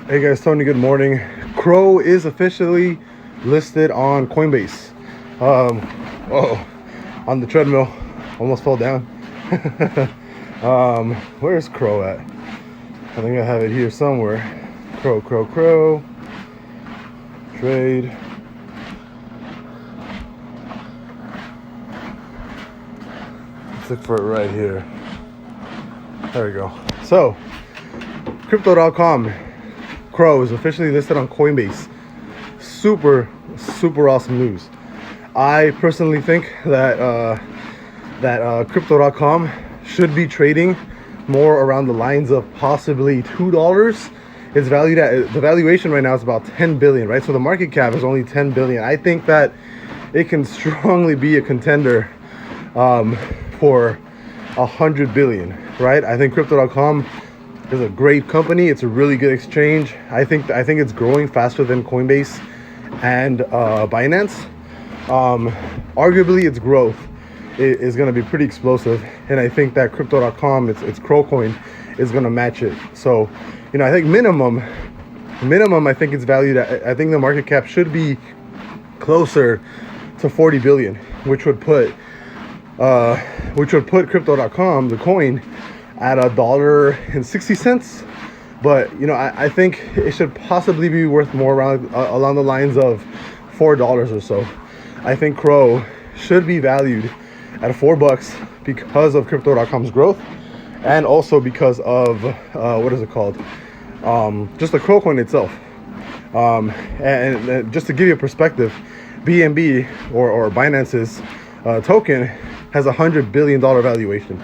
Hey guys, Tony, good morning. CRO is officially listed on Coinbase. On the treadmill, almost fell down. Where's CRO at? I think I have it here somewhere. CRO, trade. Let's look for it right here. There we go. So, crypto.com. CRO is officially listed on Coinbase. Super awesome news. I personally think that crypto.com should be trading more around the lines of possibly $2. It's valued at, the valuation right now is about 10 billion, right? So the market cap is only 10 billion. I think that it can strongly be a contender for 100 billion, right? I think crypto.com is a great company. It's a really good exchange. I think it's growing faster than Coinbase and Binance. Arguably, its growth is going to be pretty explosive, and I think that crypto.com, its CRO coin, is going to match it. So, I think minimum, I think it's valued at, I think the market cap should be closer to 40 billion, which would put crypto.com, the coin, at $1.60. But I think it should possibly be worth more around along the lines of $4 or so. I think CRO should be valued at $4 because of crypto.com's growth, and also because of what is it called? Just the CRO coin itself. And just to give you a perspective, BNB or Binance's token has $100 billion valuation.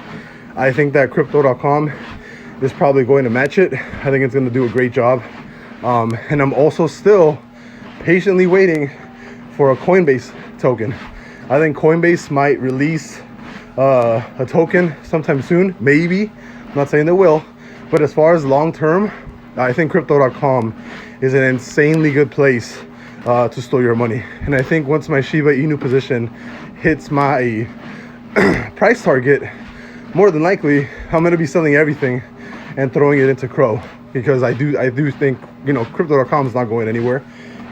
I think that crypto.com is probably going to match it. I think it's going to do a great job. And I'm also still patiently waiting for a Coinbase token. I think Coinbase might release a token sometime soon, maybe. I'm not saying they will. But as far as long term, I think crypto.com is an insanely good place to store your money. And I think once my Shiba Inu position hits my price target, more than likely I'm going to be selling everything and throwing it into CRO, because I do think crypto.com is not going anywhere,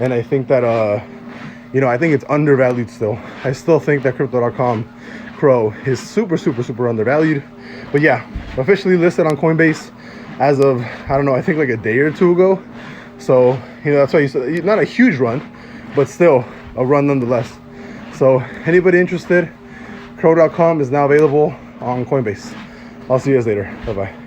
and I think that I think it's undervalued still. I still think that crypto.com CRO is super undervalued. But yeah, officially listed on Coinbase as of, I don't know, I think like a day or two ago. So that's why you said not a huge run, but still a run nonetheless. So anybody interested, CRO.com is now available on Coinbase. I'll see you guys later. Bye bye.